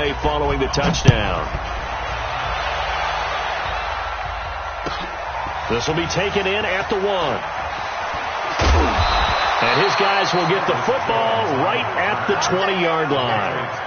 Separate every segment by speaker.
Speaker 1: away following the touchdown. This will be taken in at the 1. And his guys will get the football right at the 20-yard line.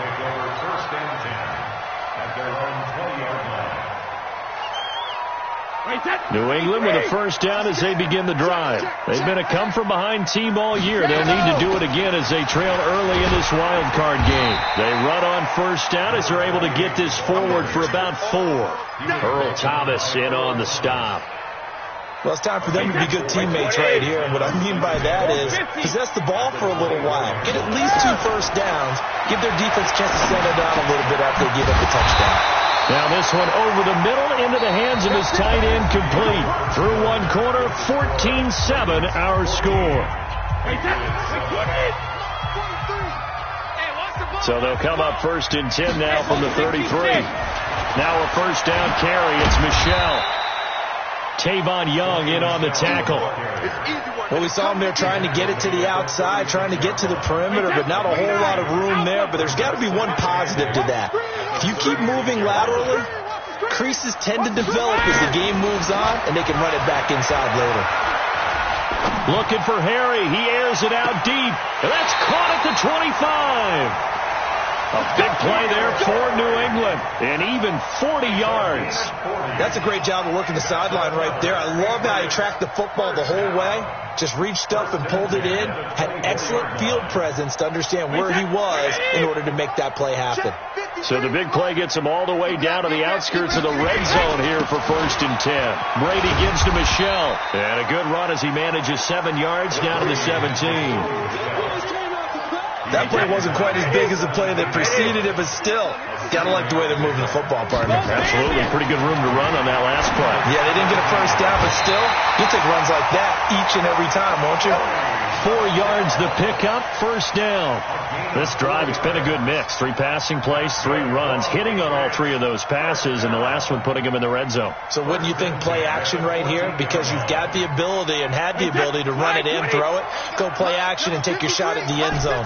Speaker 1: New England with a first down as they begin the drive. They've been a come-from-behind team all year. They'll need to do it again as they trail early in this wild card game. They run on first down as they're able to get this forward for about 4. Earl Thomas in on the stop.
Speaker 2: Well, it's time for them to be good teammates right here. And what I mean by that is possess the ball for a little while. Get at least 2 first downs. Give their defense a chance to settle down a little bit after they give up the touchdown.
Speaker 1: Now this one over the middle into the hands of his tight end, complete. Through one corner, 14-7 our score. So they'll come up first and 10 now from the 33. Now a first down carry. It's Michelle. Tavon Young in on the tackle.
Speaker 2: Well, we saw him there trying to get it to the outside, trying to get to the perimeter, but not a whole lot of room there. But there's got to be one positive to that. If you keep moving laterally, creases tend to develop as the game moves on, and they can run it back inside later.
Speaker 1: Looking for Harry. He airs it out deep. And that's caught at the 25. A big play there for New England, and even 40 yards.
Speaker 2: That's a great job of working the sideline right there. I love how he tracked the football the whole way, just reached up and pulled it in, had excellent field presence to understand where he was in order to make that play happen.
Speaker 1: So the big play gets him all the way down to the outskirts of the red zone here for first and 10. Brady gives to Michelle, and a good run as he manages 7 yards down to the 17.
Speaker 2: That play wasn't quite as big as the play that preceded it, but still, gotta like the way they're moving the football, partner.
Speaker 1: Absolutely. Pretty good room to run on that last play.
Speaker 2: Yeah, they didn't get a first down, but still, you'll take runs like that each and every time, won't you?
Speaker 1: 4 yards the pickup, first down. This drive, it's been a good mix. 3 passing plays, 3 runs, hitting on all 3 of those passes, and the last one putting them in the red zone.
Speaker 2: So wouldn't you think play action right here? Because you've got the ability and had the ability to run it in, throw it, go play action, and take your shot at the end zone.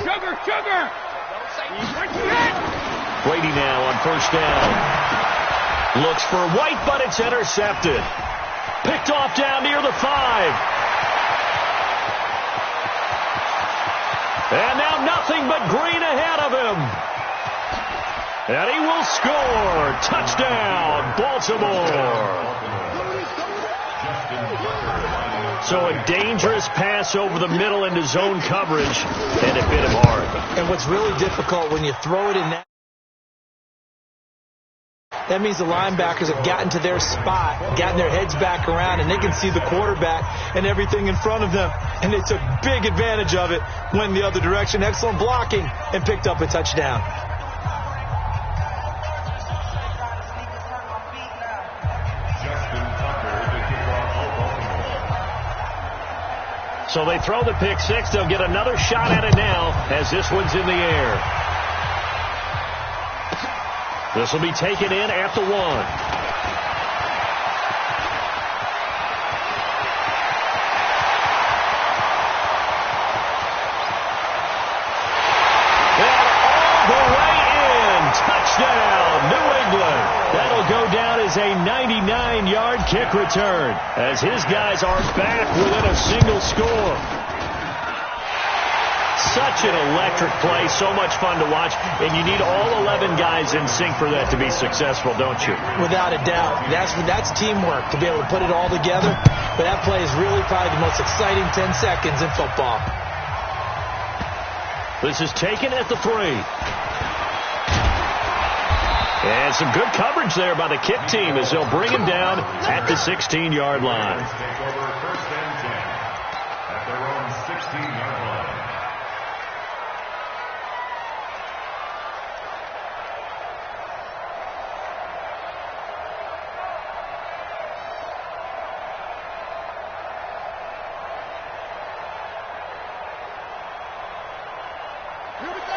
Speaker 1: Brady now on first down. Looks for White, but it's intercepted. Picked off down near the 5. And now nothing but green ahead of him. And he will score. Touchdown, Baltimore. So a dangerous pass over the middle into zone coverage, and it hit him hard.
Speaker 2: And what's really difficult when you throw it in that means the linebackers have gotten to their spot, gotten their heads back around, and they can see the quarterback and everything in front of them. And they took big advantage of it, went the other direction, excellent blocking, and picked up a touchdown.
Speaker 1: So they throw the pick 6. They'll get another shot at it now as this one's in the air. This will be taken in at the 1. Touchdown, New England. That'll go down as a 99-yard kick return as his guys are back within a single score. Such an electric play, so much fun to watch, and you need all 11 guys in sync for that to be successful, don't you?
Speaker 2: Without a doubt. That's teamwork, to be able to put it all together. But that play is really probably the most exciting 10 seconds in football.
Speaker 1: This is taken at the 3. And some good coverage there by the kick team as they'll bring him down at the 16-yard line.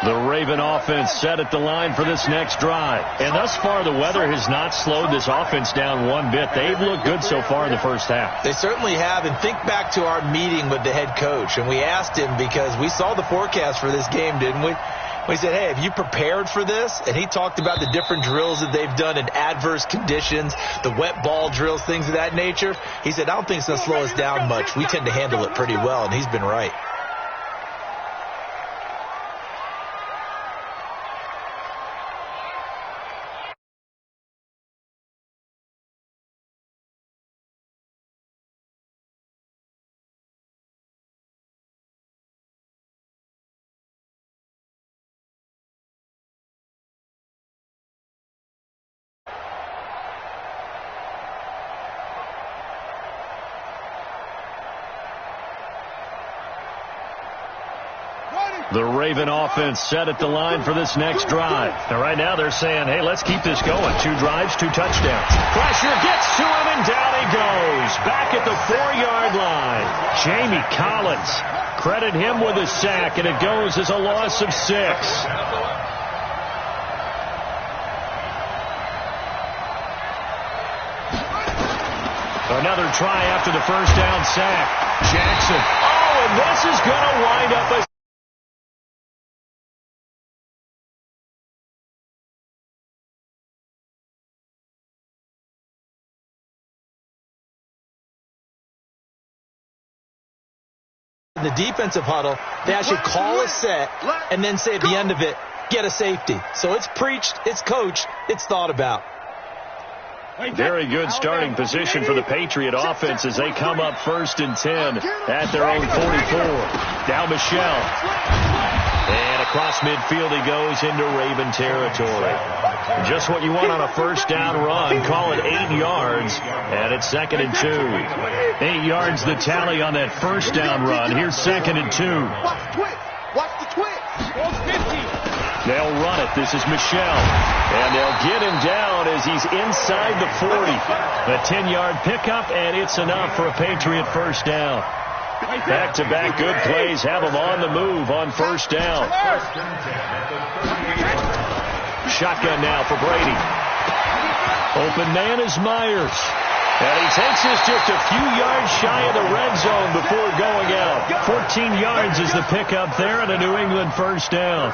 Speaker 1: The Raven offense set at the line for this next drive. And thus far, the weather has not slowed this offense down one bit. They've looked good so far in the first half.
Speaker 2: They certainly have. And think back to our meeting with the head coach. And we asked him because we saw the forecast for this game, didn't we? He said, hey, have you prepared for this? And he talked about the different drills that they've done in adverse conditions, the wet ball drills, things of that nature. He said, I don't think it's going to slow us down much. We tend to handle it pretty well, and he's been right.
Speaker 1: The Raven offense set at the line for this next drive. And right now they're saying, hey, let's keep this going. 2 drives, 2 touchdowns. Pressure gets to him, and down he goes. Back at the 4-yard line. Jamie Collins. Credit him with a sack, and it goes as a loss of 6. Another try after the first down sack. Jackson. Oh, and this is going to wind up a
Speaker 2: the defensive huddle. They actually call a set and then say at the end of it, get a safety. So it's preached, it's coached, it's thought about.
Speaker 1: Very good starting position for the Patriot offense as they come up 1st and 10 at their own 44. Now Michelle. And across midfield he goes into Raven territory. Just what you want on a first down run. Call it 8 yards. And it's 2nd and 2. 8 yards the tally on that first down run. Here's 2nd and 2.
Speaker 3: Watch the twitch.
Speaker 1: They'll run it. This is Michelle. And they'll get him down as he's inside the 40. A 10-yard pickup, and it's enough for a Patriot first down. Back-to-back good plays have him on the move on first down. Shotgun now for Brady. Open man is Myers. And he takes us just a few yards shy of the red zone before going out. 14 yards is the pickup there and a New England first down.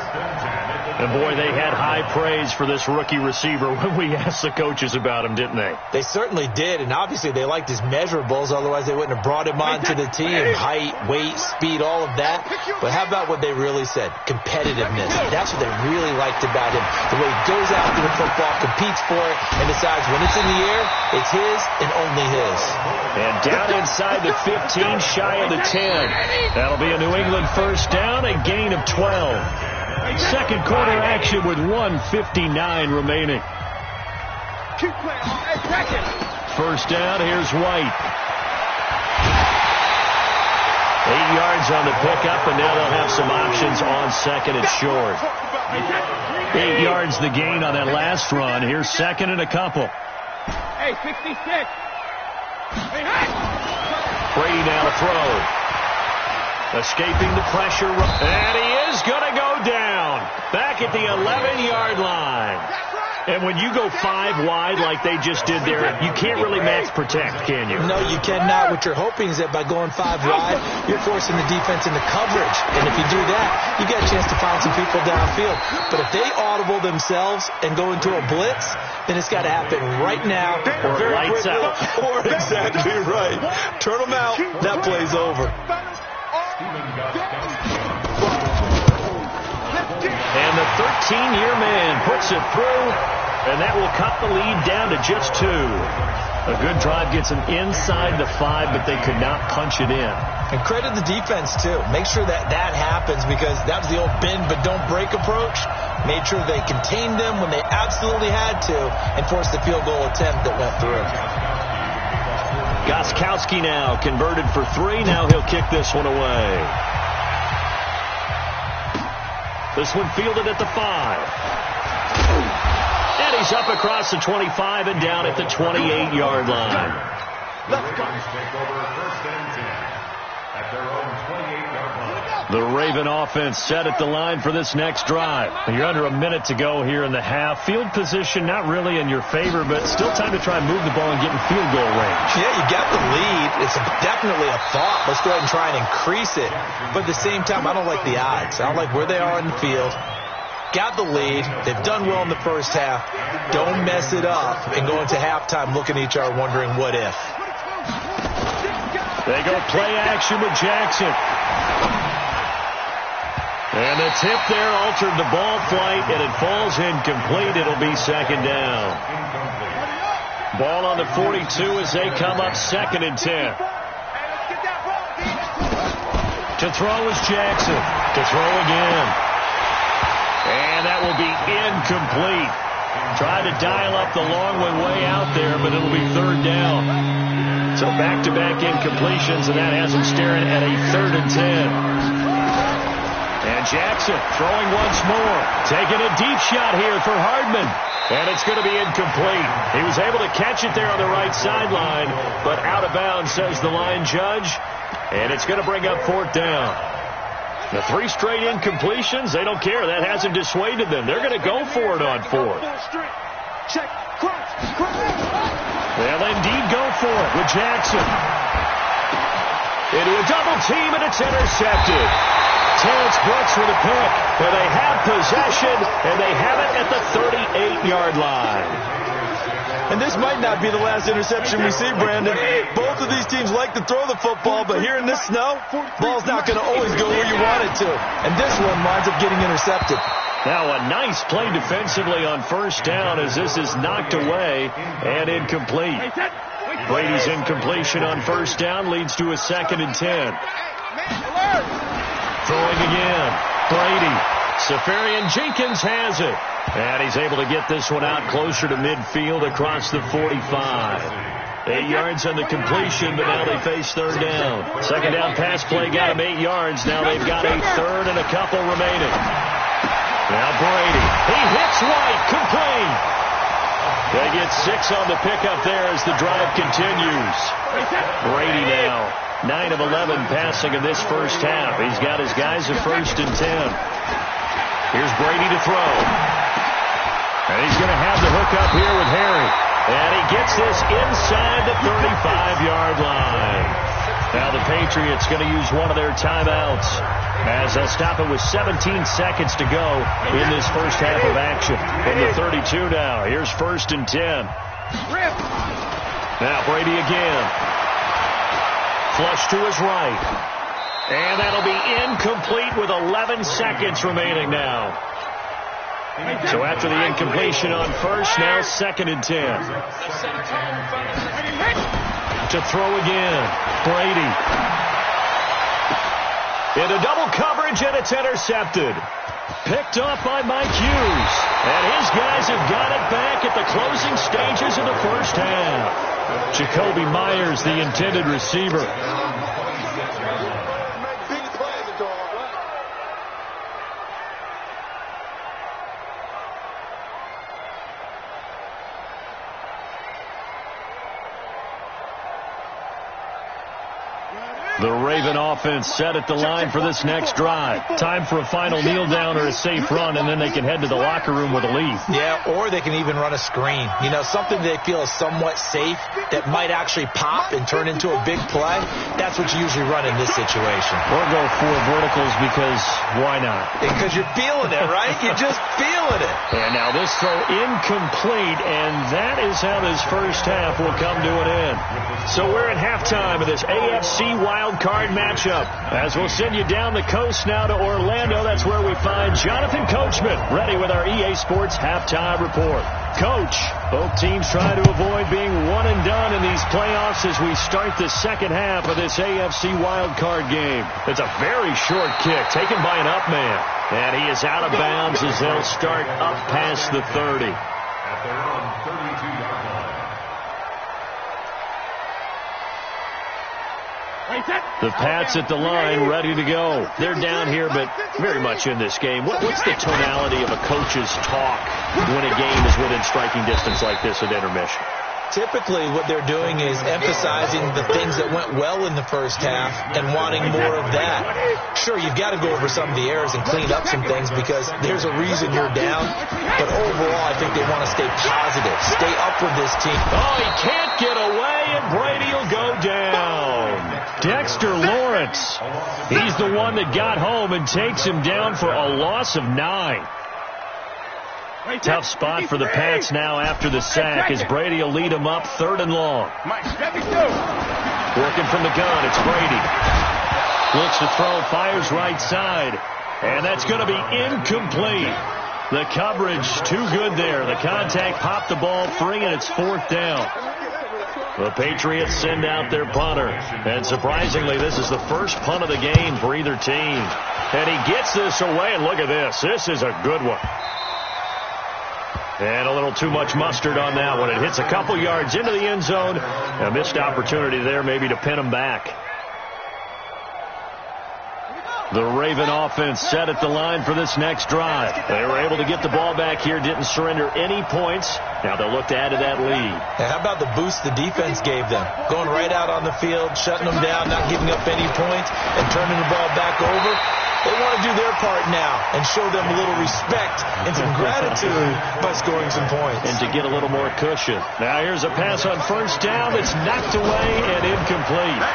Speaker 1: And, boy, they had high praise for this rookie receiver when we asked the coaches about him, didn't they?
Speaker 2: They certainly did, and obviously they liked his measurables. Otherwise, they wouldn't have brought him onto the team. Height, weight, speed, all of that. But how about what they really said? Competitiveness. That's what they really liked about him. The way he goes after the football, competes for it, and decides when it's in the air, it's his and only his.
Speaker 1: And down inside the 15, shy of the 10. That'll be a New England first down, a gain of 12. Second quarter action with 1:59 remaining. First down, here's White. 8 yards on the pickup, and now they'll have some options on 2nd and short. 8 yards the gain on that last run. Here's 2nd and a couple.
Speaker 3: Hey, 66.
Speaker 1: Brady now to throw. Escaping the pressure, and he is going to go down. Back at the 11-yard line. And when you go 5 wide like they just did there, you can't really max protect, can you?
Speaker 2: No, you cannot. What you're hoping is that by going 5 wide, you're forcing the defense into coverage. And if you do that, you get a chance to find some people downfield. But if they audible themselves and go into a blitz, then it's got to happen right now.
Speaker 1: Or lights out.
Speaker 2: Or exactly right. Turn them out. That play's over.
Speaker 1: And the 13-year man puts it through, and that will cut the lead down to just 2. A good drive gets them inside the 5, but they could not punch it in.
Speaker 2: And credit the defense, too. Make sure that that happens, because that was the old bend but don't break approach. Made sure they contained them when they absolutely had to and forced the field goal attempt that went through.
Speaker 1: Gostkowski now converted for 3. Now he'll kick this one away. This one fielded at the 5. And he's up across the 25 and down at the 28-yard line. The Raven offense set at the line for this next drive. You're under a minute to go here in the half. Field position not really in your favor, but still time to try and move the ball and get in field goal range.
Speaker 2: Yeah, you got the lead. It's definitely a thought. Let's go ahead and try and increase it. But at the same time, I don't like the odds. I don't like where they are in the field. got the lead. They've done well in the first half. Don't mess it up and go into halftime looking at each other wondering what if.
Speaker 1: They go play action with Jackson. And the tip there altered the ball flight, and it falls incomplete. It'll be second down. Ball on the 42 as they come up 2nd and 10. To throw is Jackson. To throw again. And that will be incomplete. Tried to dial up the long one way out there, but it'll be 3rd down. So back-to-back incompletions, and that has him staring at a 3rd and 10. And Jackson throwing once more. Taking a deep shot here for Hardman. And it's going to be incomplete. He was able to catch it there on the right sideline, but out of bounds, says the line judge. And it's going to bring up 4th down. The 3 straight incompletions, they don't care. That hasn't dissuaded them. They're going to go for it on 4th. They'll indeed go for it with Jackson. Into a double team, and it's intercepted. Terrence Brooks with a pick, and they have possession, and they have it at the 38-yard line.
Speaker 2: And this might not be the last interception we see, Brandon. Both of these teams like to throw the football, but here in this snow, ball's not going to always go where you want it to. And this one winds up getting intercepted.
Speaker 1: Now a nice play defensively on 1st down as this is knocked away and incomplete. Brady's incompletion on 1st down leads to a 2nd and 10. Throwing again. Brady. Safarian Jenkins has it. And he's able to get this one out closer to midfield across the 45. 8 yards on the completion, but now they face 3rd down. 2nd down pass play got him 8 yards. Now they've got a 3rd and a couple remaining. Now Brady. He hits White. Complete. They get 6 on the pickup there as the drive continues. Brady now 9 of 11 passing in this first half. He's got his guys at 1st and 10. Here's Brady to throw. And he's going to have the hook up here with Harry. And he gets this inside the 35-yard line. Now the Patriots going to use one of their timeouts as they'll stop it with 17 seconds to go in this first half of action. From the 32 now. Here's 1st and 10. Now Brady again. Flush to his right. And that'll be incomplete with 11 seconds remaining now. So after the incompletion on 1st, now 2nd and 10. To throw again. Brady. Into double coverage, and it's intercepted. Picked off by Mike Hughes. And his guys have got it back at the closing stages of the first half. Jacoby Myers, the intended receiver. The Raven offense set at the line for this next drive. Time for a final kneel down or a safe run, and then they can head to the locker room with a lead.
Speaker 2: Yeah, or they can even run a screen. You know, something they feel is somewhat safe that might actually pop and turn into a big play. That's what you usually run in this situation.
Speaker 1: Or go 4 verticals because why not?
Speaker 2: Because you're feeling it, right? You're just feeling it.
Speaker 1: And now this throw incomplete, and that is how this first half will come to an end. So we're at halftime of this AFC Wild Card matchup. As we'll send you down the coast now to Orlando, that's where we find Jonathan Coachman ready with our EA Sports halftime report. Coach, both teams try to avoid being one and done in these playoffs as we start the second half of this AFC Wild Card game. It's a very short kick taken by an up man, and he is out of bounds as they'll start up past the 30.
Speaker 4: At their own 32-yard line.
Speaker 1: The Pats at the line, ready to go. They're down here, but very much in this game. What's the tonality of a coach's talk when a game is within striking distance like this at intermission?
Speaker 2: Typically, what they're doing is emphasizing the things that went well in the first half and wanting more of that. Sure, you've got to go over some of the errors and clean up some things because there's a reason you're down. But overall, I think they want to stay positive, stay up with this team.
Speaker 1: Oh, he can't get away, and Brady will go down. Dexter Lawrence, he's the one that got home and takes him down for a loss of 9. Tough spot for the Pats now after the sack as Brady will lead them up 3rd and long. Working from the gun, it's Brady. Looks to throw, fires right side. And that's going to be incomplete. The coverage too good there. The contact popped the ball free, and it's 4th down. The Patriots send out their punter. And surprisingly, this is the first punt of the game for either team. And he gets this away, and look at this. This is a good one. And a little too much mustard on that one. It hits a couple yards into the end zone. A missed opportunity there maybe to pin him back. The Raven offense set at the line for this next drive. They were able to get the ball back here, didn't surrender any points. Now they'll look to add to that lead.
Speaker 2: How about the boost the defense gave them? Going right out on the field, shutting them down, not giving up any points, and turning the ball back over. They want to do their part now and show them a little respect and some gratitude by scoring some points.
Speaker 1: And to get a little more cushion. Now here's a pass on 1st down that's knocked away and incomplete.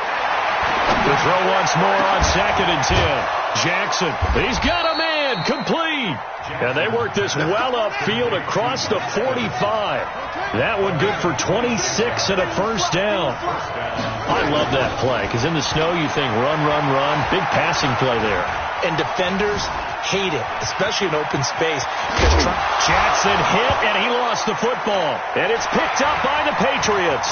Speaker 1: The throw once more on 2nd and 10. Jackson, he's got a man, complete. And they work this well upfield across the 45. That one good for 26 and a 1st down. I love that play because in the snow you think run, run, run. Big passing play there.
Speaker 2: And defenders hate it, especially in open space.
Speaker 1: Jackson hit, and he lost the football. And it's picked up by the Patriots.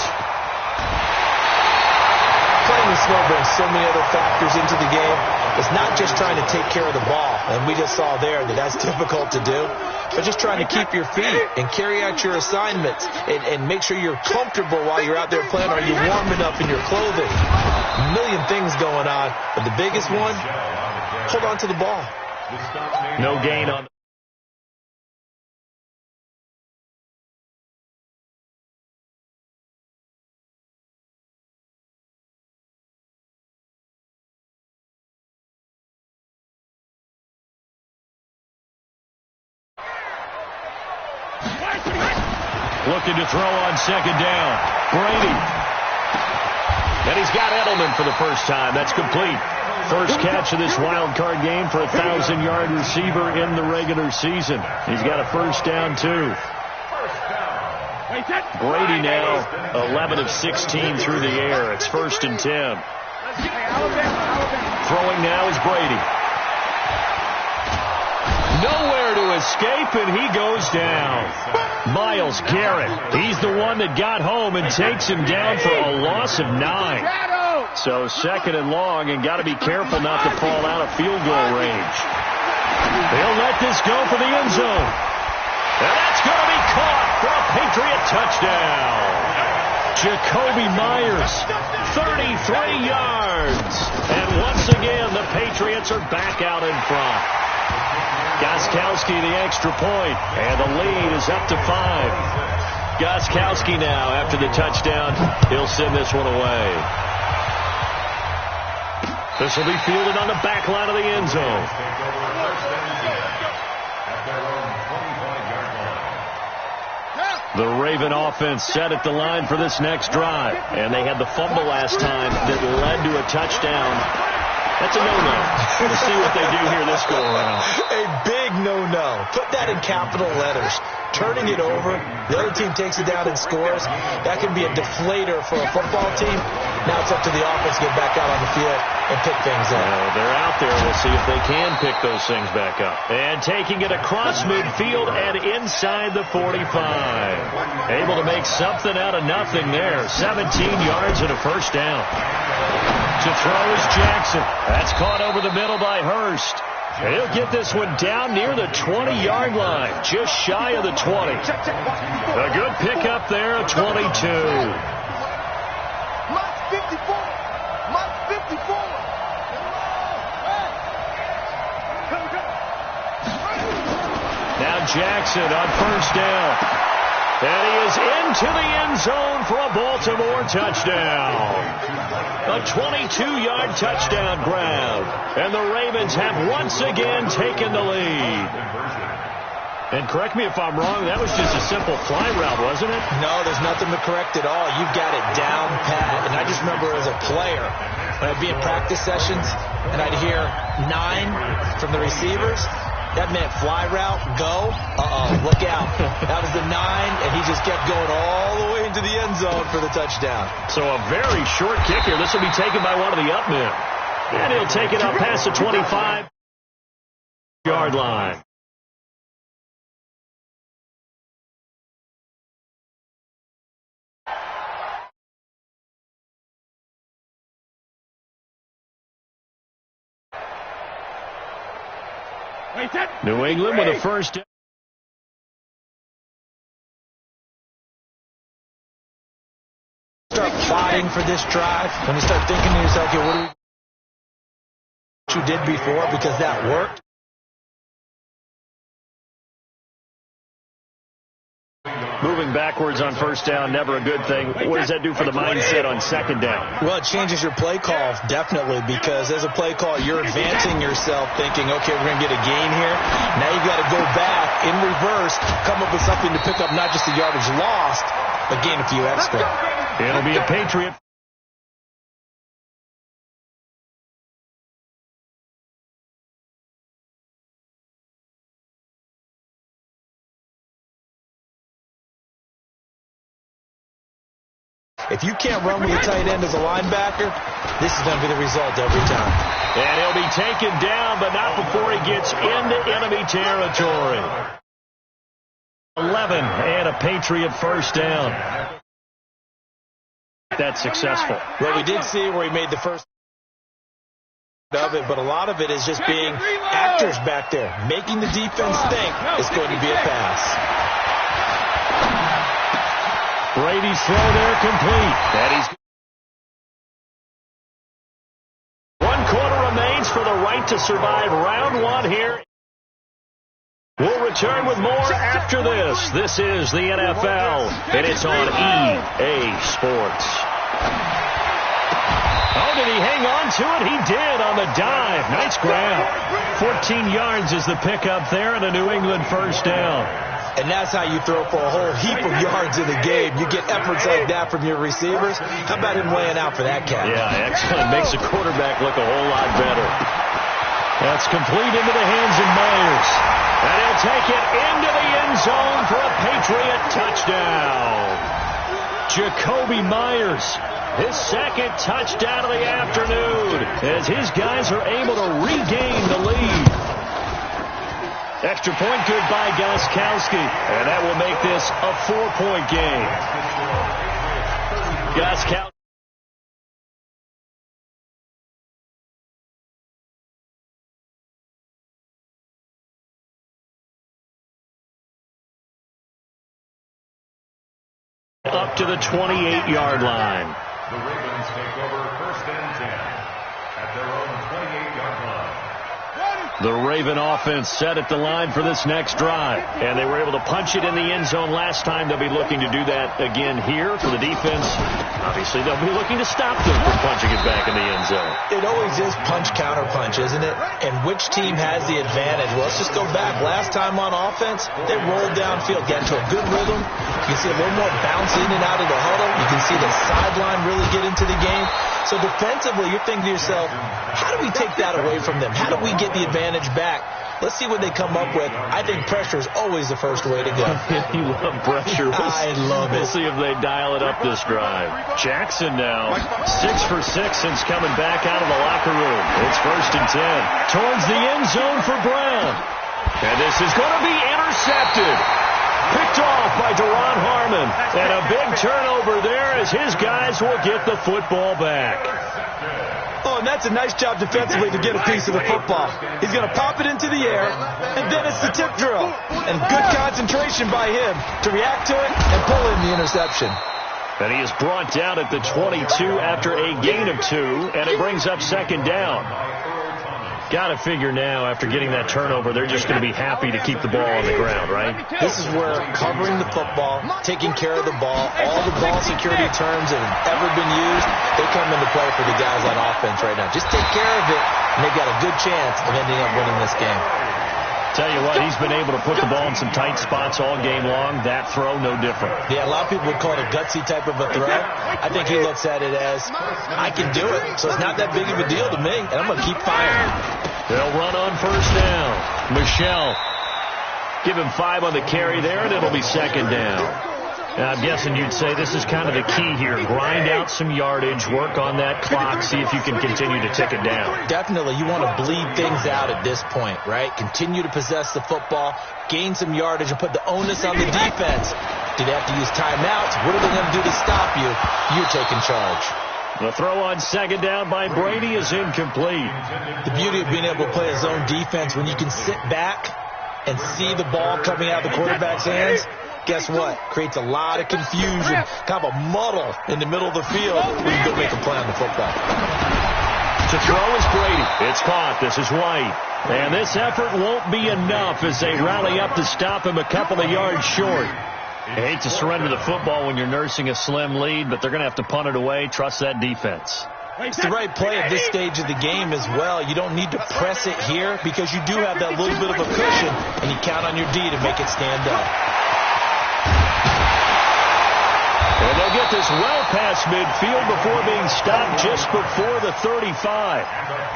Speaker 2: Playing the snow brings so many other factors into the game. It's not just trying to take care of the ball, and we just saw there that that's difficult to do, but just trying to keep your feet and carry out your assignments and make sure you're comfortable while you're out there playing. Are you warm enough in your clothing? A million things going on, but the biggest one, hold on to the ball.
Speaker 1: No gain on. Looking to throw on 2nd down. Brady. And he's got Edelman for the first time. That's complete. First catch of this wild card game for a 1,000-yard receiver in the regular season. He's got a 1st down, too. Brady now 11 of 16 through the air. It's 1st and 10. Throwing now is Brady. Nowhere to escape, and he goes down. Myles Garrett, he's the one that got home and takes him down for a loss of 9. So 2nd and long, and got to be careful not to fall out of field goal range. They'll let this go for the end zone. And that's going to be caught for a Patriot touchdown. Jacoby Myers, 33 yards. And once again, the Patriots are back out in front. Gostkowski the extra point, and the lead is up to 5. Gostkowski now, after the touchdown, he'll send this one away. This will be fielded on the back line of the end zone. The Raven offense set at the line for this next drive, and they had the fumble last time that led to a touchdown. That's a no-no. We'll see what they do here this go-around.
Speaker 2: A big no-no. Put that in capital letters. Turning it over, the other team takes it down and scores. That can be a deflator for a football team. Now it's up to the offense to get back out on the field and pick things up.
Speaker 1: They're out there. We'll see if they can pick those things back up. And taking it across midfield and inside the 45. Able to make something out of nothing there. 17 yards and a 1st down. To throw is Jackson. That's caught over the middle by Hurst. And he'll get this one down near the 20-yard line, just shy of the 20. A good pickup there at 22. Now Jackson on 1st down. And he is into the end zone for a Baltimore touchdown. A 22-yard touchdown grab. And the Ravens have once again taken the lead. And correct me if I'm wrong, that was just a simple fly route, wasn't it?
Speaker 2: No, there's nothing to correct at all. You've got it down pat. And I just remember as a player, when I'd be in practice sessions, and I'd hear 9 from the receivers, That meant fly route, go. Look out. That was the 9, and he just kept going all the way into the end zone for the touchdown.
Speaker 1: So a very short kick here. This will be taken by one of the up men. And he'll take it up past the 25-yard line. New England with a first down.
Speaker 2: Start plotting for this drive. When you start thinking to yourself, okay, what you did before, because that worked.
Speaker 1: Moving backwards on first down, never a good thing. What does that do for the mindset on second down?
Speaker 2: Well, it changes your play call, definitely, because as a play call, you're advancing yourself thinking, okay, we're going to get a gain here. Now you've got to go back in reverse, come up with something to pick up not just the yardage lost, but gain a few extra.
Speaker 1: It'll be a Patriot.
Speaker 2: If you can't run with a tight end as a linebacker, this is going to be the result every time.
Speaker 1: And he'll be taken down, but not before he gets into enemy territory. 11 and a Patriot first down. That's successful.
Speaker 2: Well, we did see where he made the first of it, but a lot of it is just being actors back there, making the defense think it's going to be a pass.
Speaker 1: Brady's throw there complete. And he's 1 quarter remains for the right to survive round 1 here. We'll return with more after this. This is the NFL, and it's on EA Sports. Oh, did he hang on to it? He did on the dive. Nice grab. 14 yards is the pickup there, and a New England first down.
Speaker 2: And that's how you throw for a whole heap of yards in the game. You get efforts like that from your receivers. How about him laying out for that catch?
Speaker 1: Yeah, excellent. Makes the quarterback look a whole lot better. That's complete into the hands of Myers. And he'll take it into the end zone for a Patriot touchdown. Jacoby Myers, his second touchdown of the afternoon, as his guys are able to regain the lead. Extra point good by Gostkowski, and that will make this a 4-point game. Gostkowski. Up to the 28-yard line.
Speaker 4: The Ravens take over first and 10 at their own 28-yard line.
Speaker 1: The Raven offense set at the line for this next drive, and they were able to punch it in the end zone last time. They'll be looking to do that again here for the defense. Obviously, they'll be looking to stop them from punching it back in the end zone.
Speaker 2: It always is punch-counter-punch, isn't it? And which team has the advantage? Well, let's just go back. Last time on offense, they rolled downfield, got into a good rhythm. You can see a little more bounce in and out of the huddle. You can see the sideline really get into the game. So defensively, you're thinking to yourself, how do we take that away from them? How do we get the advantage back? Let's see what they come up with. I think pressure is always the first way to go.
Speaker 1: You love pressure.
Speaker 2: I love it.
Speaker 1: We'll see if they dial it up this drive. Jackson now, 6 for 6 since coming back out of the locker room. It's first and 10. Towards the end zone for Brown. And this is going to be intercepted. Picked off by Deron Harmon. And a big turnover there as his guys will get the football back.
Speaker 2: Oh, and that's a nice job defensively to get a piece of the football. He's going to pop it into the air, and then it's the tip drill. And good concentration by him to react to it and pull in the interception.
Speaker 1: And he is brought down at the 22 after a gain of 2, and it brings up second down. Got to figure now, after getting that turnover, they're just going to be happy to keep the ball on the ground, right?
Speaker 2: This is where covering the football, taking care of the ball, all the ball security terms that have ever been used, they come into play for the guys on offense right now. Just take care of it, and they've got a good chance of ending up winning this game.
Speaker 1: Tell you what, he's been able to put the ball in some tight spots all game long. That throw, no different.
Speaker 2: Yeah, a lot of people would call it a gutsy type of a throw. I think he looks at it as, I can do it, so it's not that big of a deal to me, and I'm going to keep firing.
Speaker 1: They'll run on first down. Michelle, give him 5 on the carry there, and it'll be second down. I'm guessing you'd say this is kind of the key here. Grind out some yardage, work on that clock, see if you can continue to tick it down.
Speaker 2: Definitely. You want to bleed things out at this point, right? Continue to possess the football, gain some yardage, and put the onus on the defense. Do they have to use timeouts? What are they going to do to stop you? You're taking charge.
Speaker 1: The throw on second down by Brady is incomplete.
Speaker 2: The beauty of being able to play a zone defense when you can sit back and see the ball coming out of the quarterback's hands, guess what? Creates a lot of confusion, kind of a muddle in the middle of the field when you go make a play on the football.
Speaker 1: To throw is Brady. It's caught. This is White. And this effort won't be enough as they rally up to stop him a couple of yards short. You hate to surrender the football when you're nursing a slim lead, but they're going to have to punt it away. Trust that defense.
Speaker 2: It's the right play at this stage of the game as well. You don't need to press it here because you do have that little bit of a cushion, and you count on your D to make it stand up.
Speaker 1: And they'll get this well past midfield before being stopped just before the 35.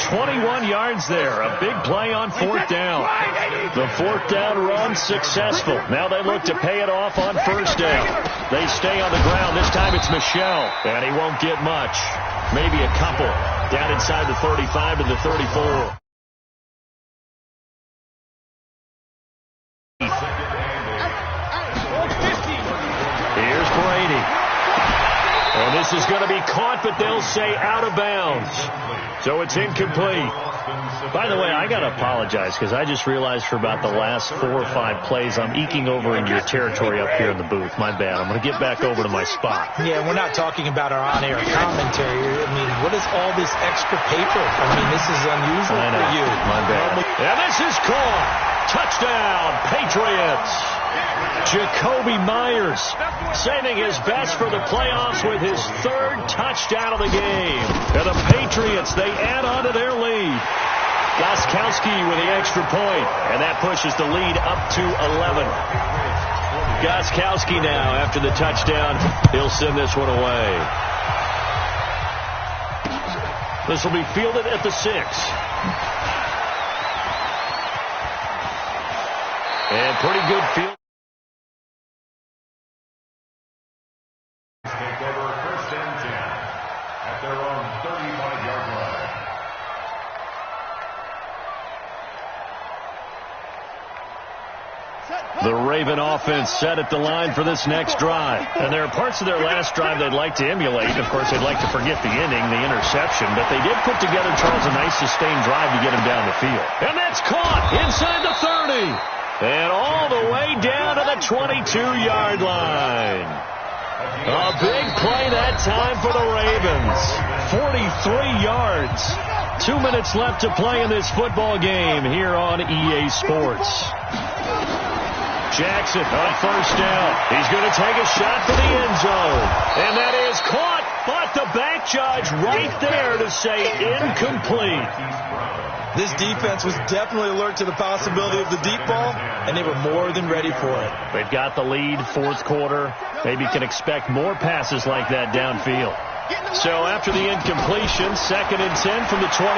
Speaker 1: 21 yards there. A big play on fourth down. The fourth down run successful. Now they look to pay it off on first down. They stay on the ground. This time it's Michelle, and he won't get much. Maybe a couple. Down inside the 35 to the 34. Here's Brady. And this is going to be caught, but they'll say out of bounds. So it's incomplete. By the way, I got to apologize because I just realized for about the last 4 or 5 plays I'm eking over into your territory up here in the booth. My bad. I'm going to get back over to my spot.
Speaker 2: Yeah, we're not talking about our on-air commentary. I mean, what is all this extra paper? I mean, this is unusual for you.
Speaker 1: My bad. And this is caught. Touchdown, Patriots. Jacoby Myers saving his best for the playoffs with his 3rd touchdown of the game. And the Patriots, they add on to their lead. Gostkowski with the extra point, and that pushes the lead up to 11. Gostkowski now, after the touchdown, he'll send this one away. This will be fielded at the 6. And pretty good field.
Speaker 4: Take over first and 10 at their own 35-yard line.
Speaker 1: The Raven offense set at the line for this next drive. And there are parts of their last drive they'd like to emulate. Of course, they'd like to forget the ending, the interception. But they did put together, Charles, a nice sustained drive to get him down the field. And that's caught inside the 30. And all the way down to the 22-yard line. A big play that time for the Ravens. 43 yards. 2 minutes left to play in this football game here on EA Sports. Jackson on first down. He's going to take a shot for the end zone. And that is caught, but the back judge right there to say incomplete.
Speaker 2: This defense was definitely alert to the possibility of the deep ball, and they were more than ready for it.
Speaker 1: They've got the lead, 4th quarter. Maybe can expect more passes like that downfield. So after the incompletion, 2nd and 10 from the 22.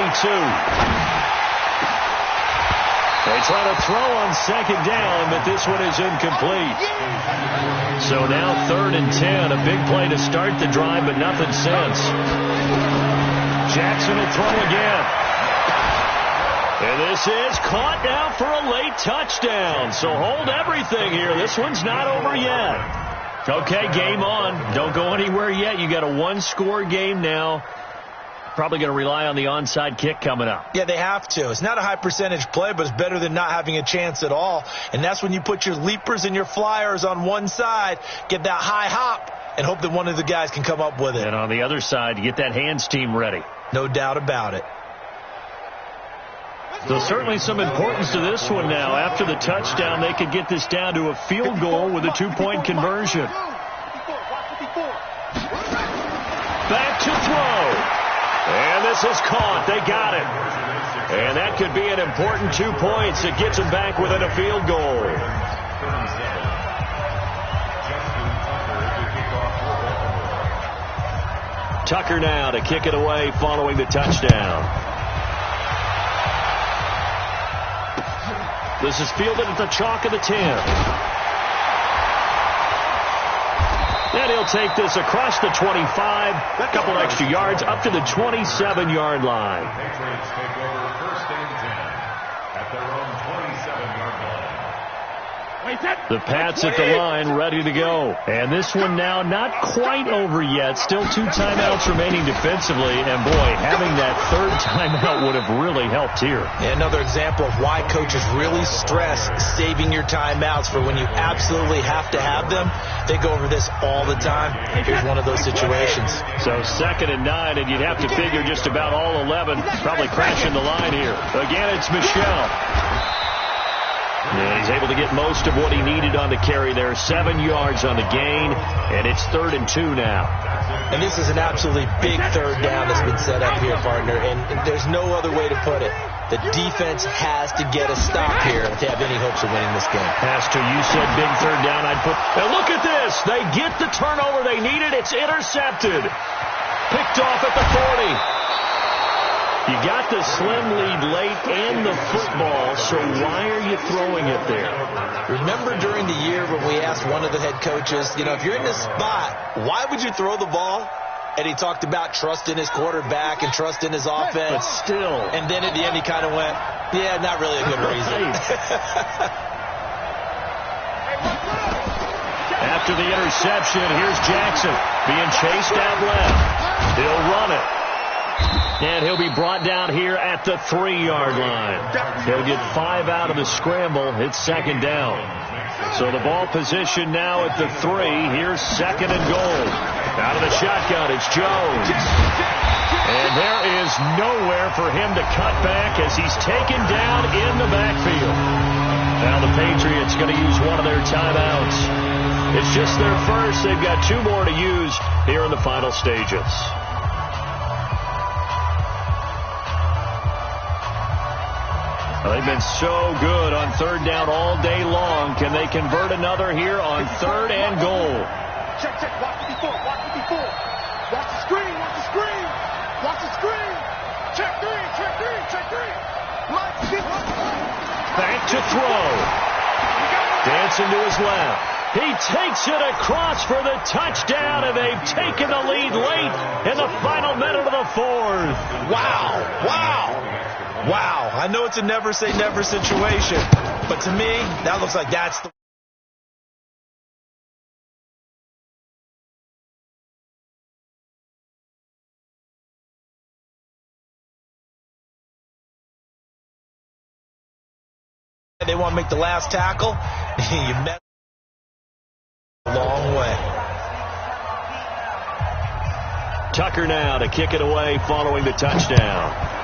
Speaker 1: They try to throw on 2nd down, but this one is incomplete. So now 3rd and 10, a big play to start the drive, but nothing since. Jackson will throw again. And this is caught now for a late touchdown. So hold everything here. This one's not over yet. Okay, game on. Don't go anywhere yet. You got a 1-score game now. Probably going to rely on the onside kick coming up.
Speaker 2: Yeah, they have to. It's not a high percentage play, but it's better than not having a chance at all. And that's when you put your leapers and your flyers on one side, get that high hop, and hope that one of the guys can come up with it.
Speaker 1: And on the other side, you get that hands team ready.
Speaker 2: No doubt about it.
Speaker 1: So certainly some importance to this one now. After the touchdown, they could get this down to a field goal with a 2-point conversion. Back to throw. And this is caught. They got it. And that could be an important 2 points that gets him back within a field goal. Tucker now to kick it away following the touchdown. This is fielded at the chalk of the 10. And he'll take this across the 25, a couple extra yards, up to the 27-yard line.
Speaker 4: Patriots take over first and 10 at their own 27-yard line.
Speaker 1: The Pats at the line, ready to go. And this one now not quite over yet. Still 2 timeouts remaining defensively. And, boy, having that third timeout would have really helped here.
Speaker 2: Yeah, another example of why coaches really stress saving your timeouts for when you absolutely have to have them. They go over this all the time. Here's one of those situations.
Speaker 1: So 2nd and 9, and you'd have to figure just about all 11 probably crashing the line here. Again, it's Michel. Yeah, he's able to get most of what he needed on the carry there. 7 yards on the gain, and it's 3rd and 2 now.
Speaker 2: And this is an absolutely big third down that's been set up here, partner, and there's no other way to put it. The defense has to get a stop here if they have any hopes of winning this game.
Speaker 1: Has to. You said big third down. I'd put. And look at this. They get the turnover they needed. It's intercepted. Picked off at the 40. You got the slim lead late and the football, so why are you throwing it there?
Speaker 2: Remember during the year when we asked one of the head coaches, if you're in this spot, why would you throw the ball? And he talked about trust in his quarterback and trust in his offense.
Speaker 1: But still.
Speaker 2: And then at the end he kind of went, yeah, not really a good reason.
Speaker 1: After the interception, here's Jackson being chased out left. He'll run it. And he'll be brought down here at the 3-yard line. He'll get 5 out of the scramble. It's 2nd down. So the ball position now at the 3. Here's 2nd and goal. Out of the shotgun, it's Jones. And there is nowhere for him to cut back as he's taken down in the backfield. Now the Patriots going to use one of their timeouts. It's just their first. They've got 2 more to use here in the final stages. They've been so good on 3rd down all day long. Can they convert another here on 3rd and goal?
Speaker 3: Check. Watch the before. Watch the screen. Watch the screen. Watch the screen. Check 3.
Speaker 1: Back to throw. Dancing to his left. He takes it across for the touchdown, and they've taken the lead late in the final minute of the 4th.
Speaker 2: Wow, I know it's a never say never situation, but to me, that looks like that's the... They want to make the last tackle. You met a long way.
Speaker 1: Tucker now to kick it away following the touchdown.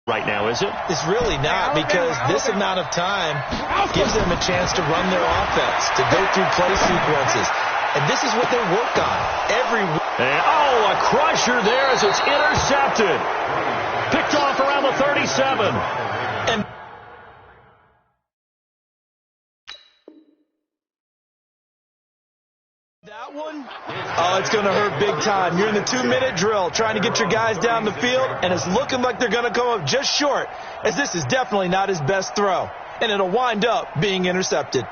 Speaker 1: Right now, is it?
Speaker 2: It's really not, because this amount of time gives them a chance to run their offense, to go through play sequences. And this is what they work on every week.
Speaker 1: A crusher there as it's intercepted. Picked off around the 37.
Speaker 2: And that one, it's going to hurt big time. You're in the 2-minute drill trying to get your guys down the field, and it's looking like they're going to come up just short, as this is definitely not his best throw, and it'll wind up being intercepted.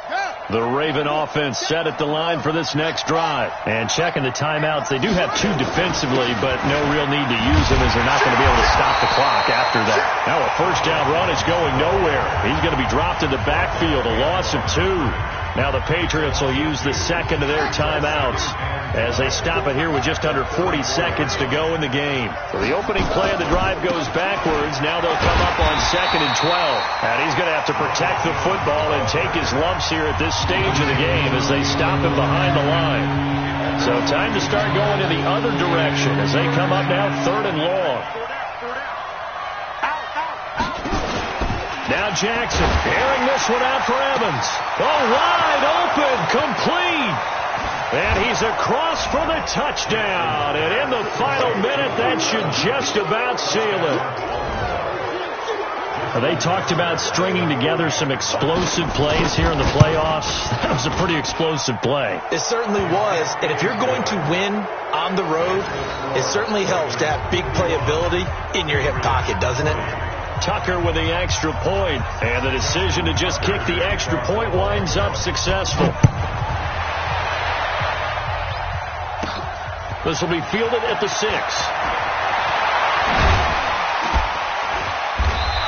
Speaker 3: Yeah.
Speaker 1: The Raven offense set at the line for this next drive. And checking the timeouts, they do have 2 defensively, but no real need to use them as they're not going to be able to stop the clock after that. Now a first down run is going nowhere. He's going to be dropped in the backfield, a loss of 2. Now the Patriots will use the second of their timeouts as they stop it here with just under 40 seconds to go in the game. So the opening play of the drive goes backwards. Now they'll come up on 2nd and 12. And he's going to have to protect the football and take his lumps here at this stage of the game as they stop him behind the line. So time to start going in the other direction as they come up now 3rd and long. Now Jackson airing this one out for Evans. Oh, wide open, complete. And he's across for the touchdown. And in the final minute, that should just about seal it. They talked about stringing together some explosive plays here in the playoffs. That was a pretty explosive play.
Speaker 2: It certainly was. And if you're going to win on the road, it certainly helps to have big playability in your hip pocket, doesn't it?
Speaker 1: Tucker with the extra point, and the decision to just kick the extra point winds up successful. This will be fielded at the 6.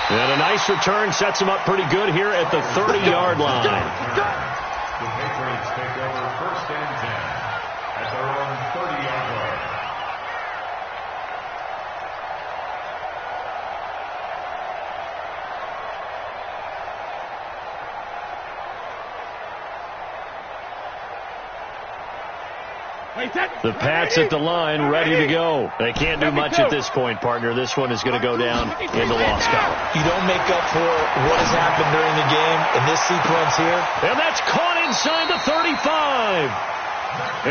Speaker 1: And a nice return sets him up pretty good here at the 30-yard line.
Speaker 4: The Patriots take over 1st and 10 at their own 30-yard line.
Speaker 1: The Pats at the line, ready to go. They can't do much at this point, partner. This one is going to go down in the loss column.
Speaker 2: You don't make up for what has happened during the game in this sequence here.
Speaker 1: And that's caught inside the 35.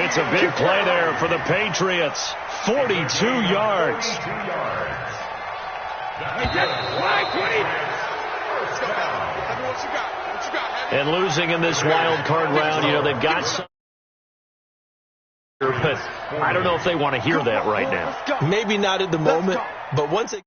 Speaker 1: It's a big play there for the Patriots. 42 yards. And losing in this wild card round, you know, they've got some. But I don't know if they want to hear that right now.
Speaker 2: Maybe not at the moment, but once it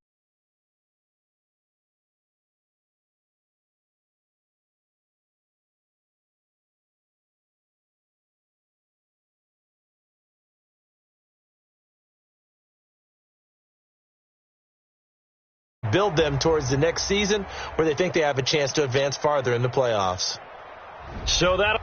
Speaker 2: build them towards the next season where they think they have a chance to advance farther in the playoffs.
Speaker 1: So that